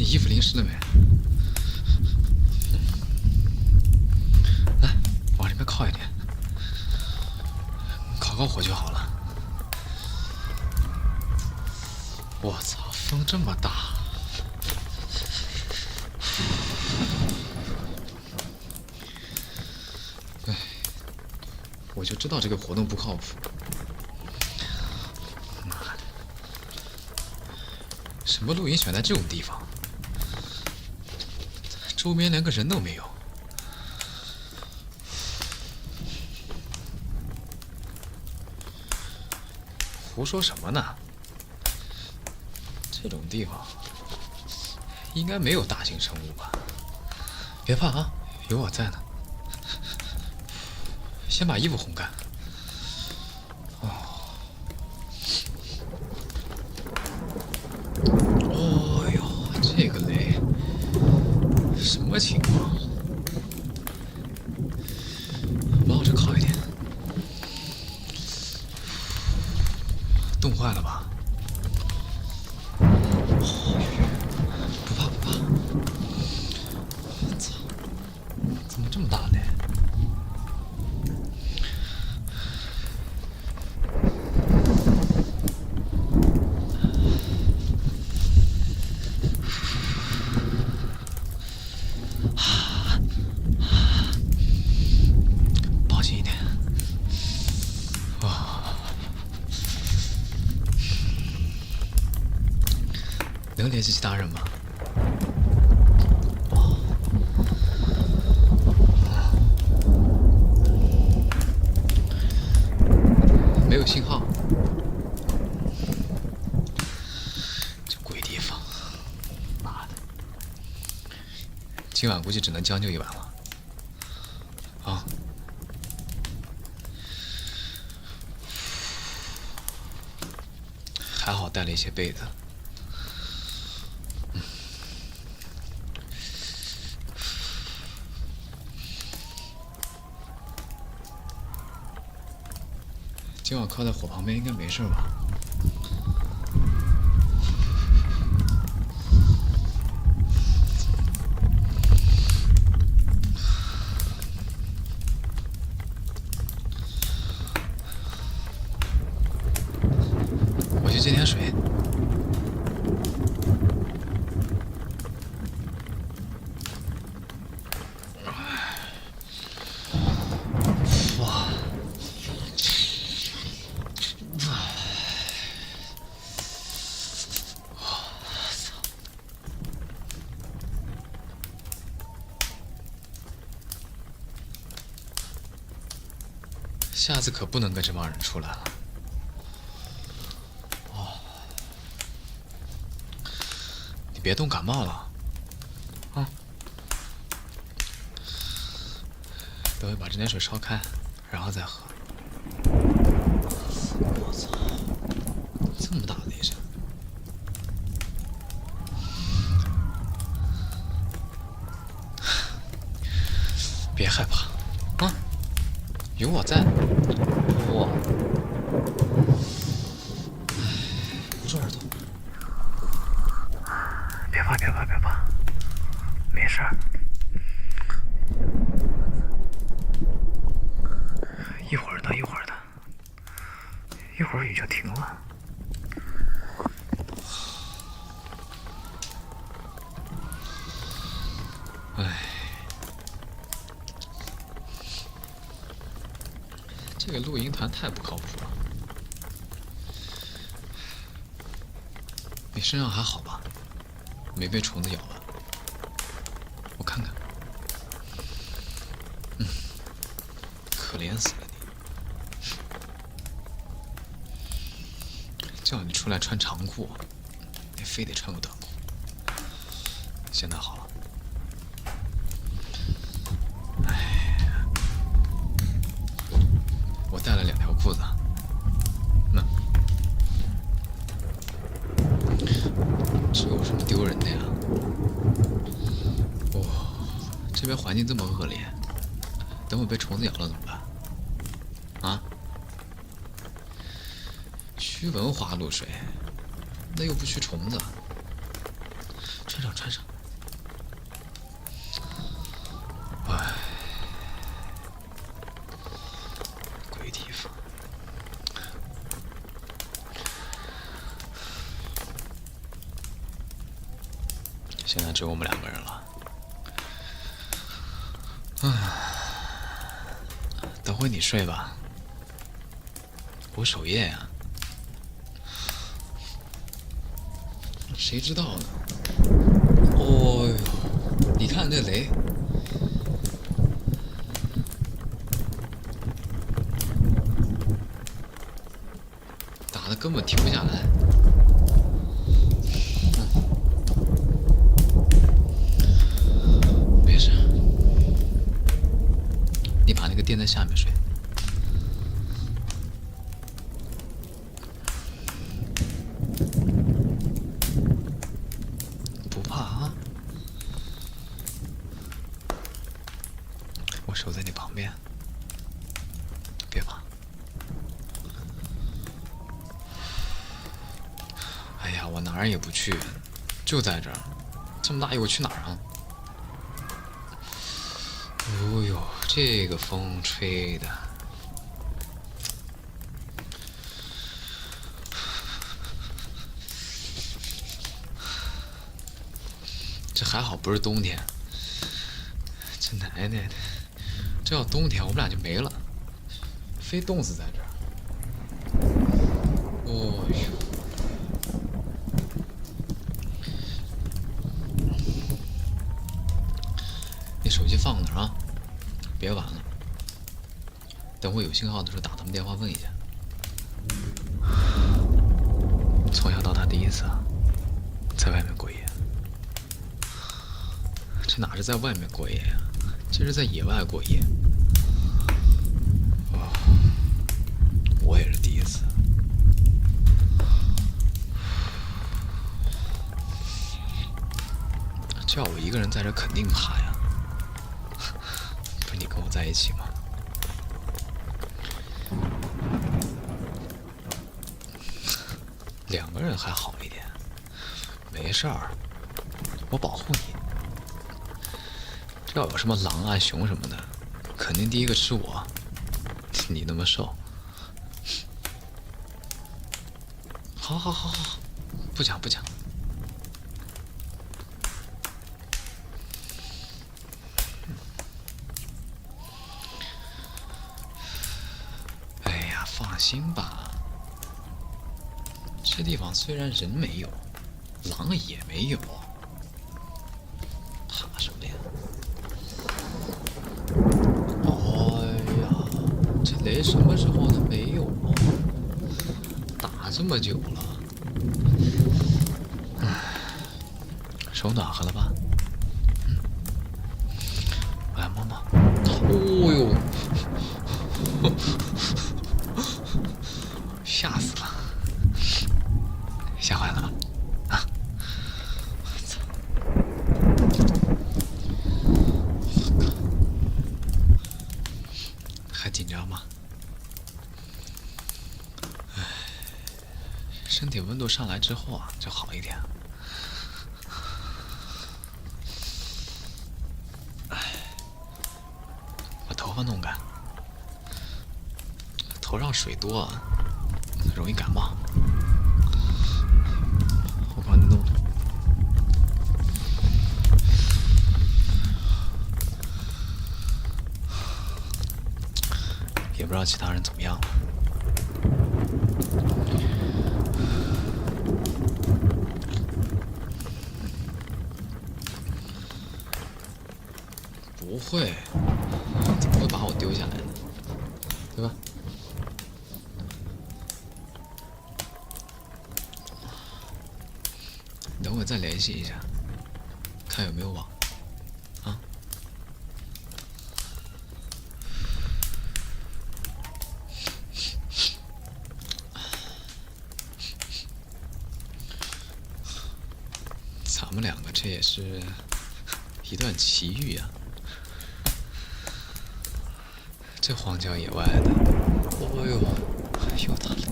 你衣服淋湿了没？来，往这边靠一点，靠火就好了。我操，风这么大！哎，我就知道这个活动不靠谱。妈的，什么露营选在这种地方？周边连个人都没有。胡说什么呢？这种地方应该没有大型生物吧？别怕啊，有我在呢。先把衣服烘干。哦呦，这个雷，什么情况？往这靠一点。冻坏了吧？不怕不怕。操，怎么这么大雷？抱紧一点。能联系其他人吗？没有信号。这鬼地方，妈的！今晚估计只能将就一晚了。啊！还好带了一些被子。今晚靠在火旁边应该没事吧？我去接点水。哇！下次可不能跟这帮人出来了。你别冻感冒了，啊！等会把这点水烧开，然后再喝。我操，这么大的雷声！别害怕，啊！有我在。哇！捂住耳朵。别怕，别怕，别怕，没事儿。一会儿的，一会儿的，一会儿雨就停了。唉，这个露营团太不靠谱了。你身上还好吧？没被虫子咬吧？我看看。可怜死了你！叫你出来穿长裤，你非得穿个短裤。现在好了。我带了2条裤子。那这有什么丢人的呀？哇，这边环境这么恶劣，等会被虫子咬了怎么办？啊？驱蚊花露水，那又不驱虫子，这穿上穿上。哎，鬼地方。现在只有我们2个人了。等会你睡吧，我守夜呀。谁知道呢？哦呦，你看这雷，打的根本停不下来。没事，你把那个垫在下面睡。不怕啊，我守在你旁边，别怕。哎呀，我哪儿也不去，就在这儿，这么大雨我去哪儿啊？哦呦，这个风吹的，这还好不是冬天。这奶奶的，这要冬天我们俩就没了，非冻死在这儿。哦呦，你手机放哪儿啊？别玩了，等我有信号的时候打他们电话问一下。从小到大第一次啊，在外面过夜。这哪是在外面过夜呀？这是在野外过夜。哦，我也是第一次。叫我一个人在这肯定怕呀。不是你跟我在一起吗？2个人还好一点，没事儿，我保护你。这要有什么狼啊、熊什么的，肯定第一个吃我。你那么瘦，好好好好，不讲不讲。哎呀，放心吧，这地方虽然人没有，狼也没有，怕什么呀？哎呀，这雷什么时候能没有啊？打这么久了，手暖和了吧？我来摸摸。哦呦，吓死了，吓坏了吧？啊！我操！还紧张吗？唉，身体温度上来之后啊，就好一点。把头发弄干，头上水多啊，容易感冒。我帮你弄。也不知道其他人怎么样了。不会，怎么会把我丢下来呢？对吧？等会再联系一下，看有没有网。啊？咱们2个这也是一段奇遇呀。这荒郊野外的，哦呦，又打雷。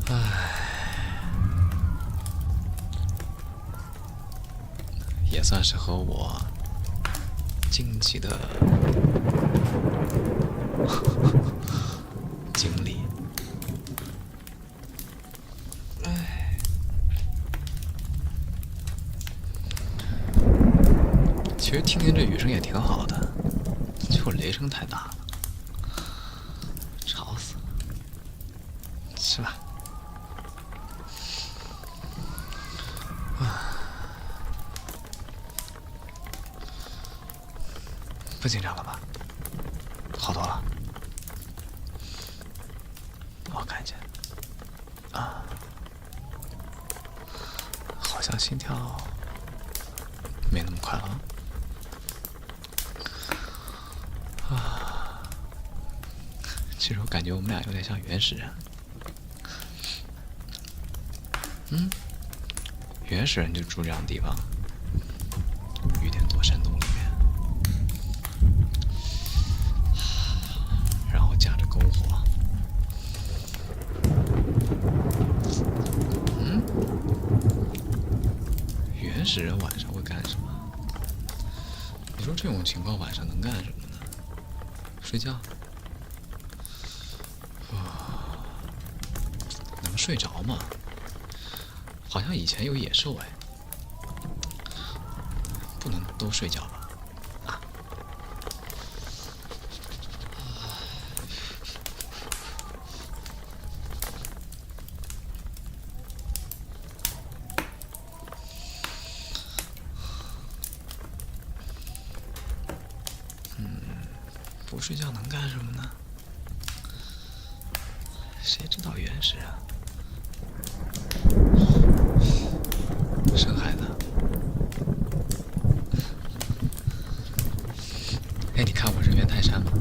唉，算是和我近期的经历。其实听听这雨声也挺好的，就雷声太大了，吵死了。吃吧。不紧张了吧？好多了。我看见啊，好像心跳没那么快了。其实我感觉我们俩有点像原始人。原始人就住这样的地方，雨点躲山洞里面，然后夹着篝火。原始人晚上会干什么？你说这种情况晚上能干什么呢？睡觉？能睡着吗？好像以前有野兽哎，不能都睡觉吧？不睡觉能干什么呢？谁知道原始啊？生孩子？哎，你看过《人猿泰山》吗？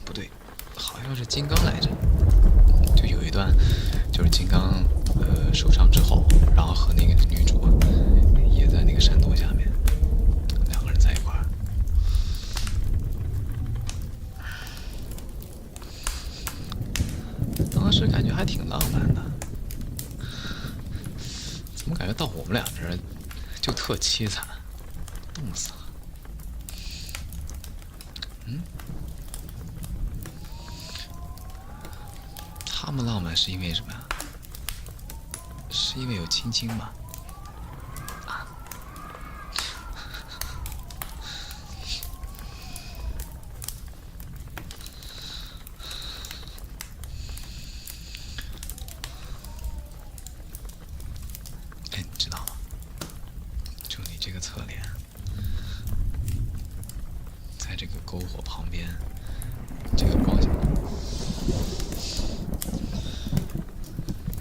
不对，好像是金刚来着。就有一段，就是金刚受伤之后，然后和那个女主也在那个山洞下面，两个人在一块儿。当时感觉还挺浪漫的，怎么感觉到我们俩这儿就特凄惨，冻死了。他们浪漫是因为什么呀？是因为有亲亲吗？哎，你知道吗？就你这个侧脸，在这个篝火旁边，这个光线，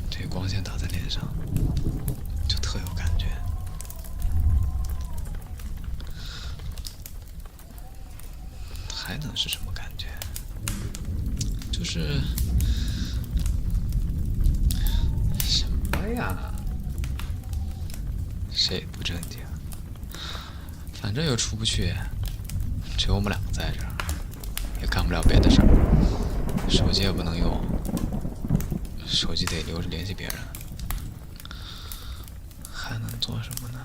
这个光线打在脸上，就特有感觉。还能是什么感觉？就是什么呀？谁也不正经，反正又出不去，只有我们两个在这儿，也干不了别的事儿，手机也不能用，手机得留着联系别人，还能做什么呢？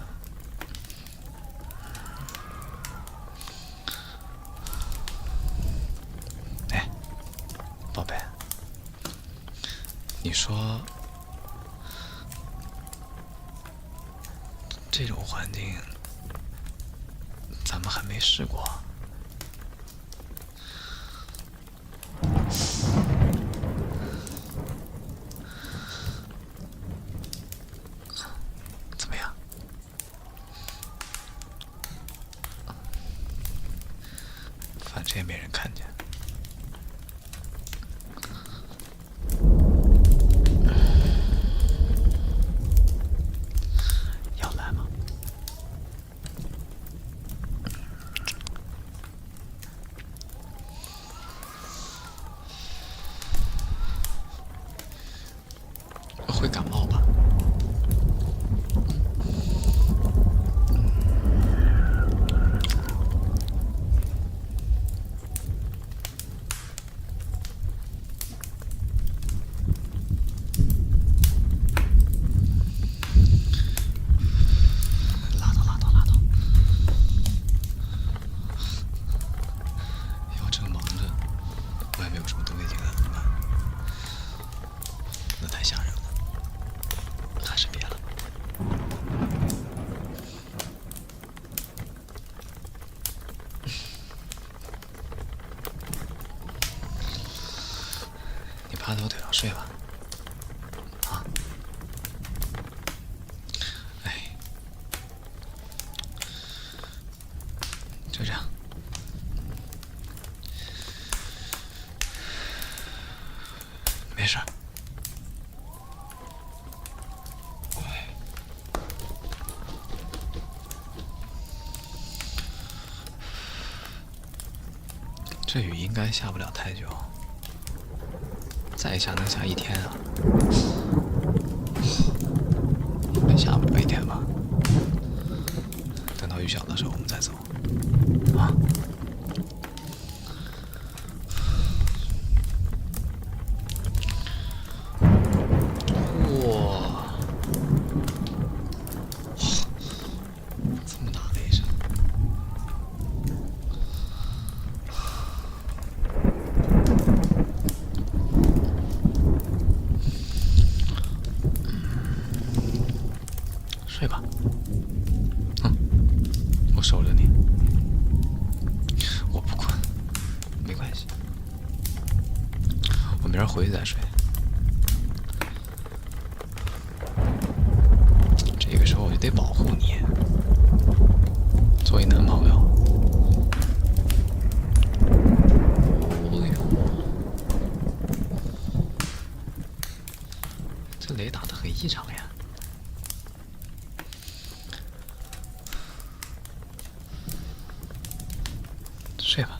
哎，宝贝，你说这种环境咱们还没试过，怎么样？反正也没人看见。要来吗？会感冒吧？的太吓人了，还是别了。你趴在我腿上睡吧。啊？哎，就这样。没事。这雨应该下不了太久，再下能下一天啊！下不了一天吧？等到雨小的时候我们再走，啊！哇！这么大的一声！睡吧，我守着你。我不困，没关系，我明儿回去再睡。这个时候我就得保护你，作为男朋友。哦呦，这雷打得很异常呀。睡吧。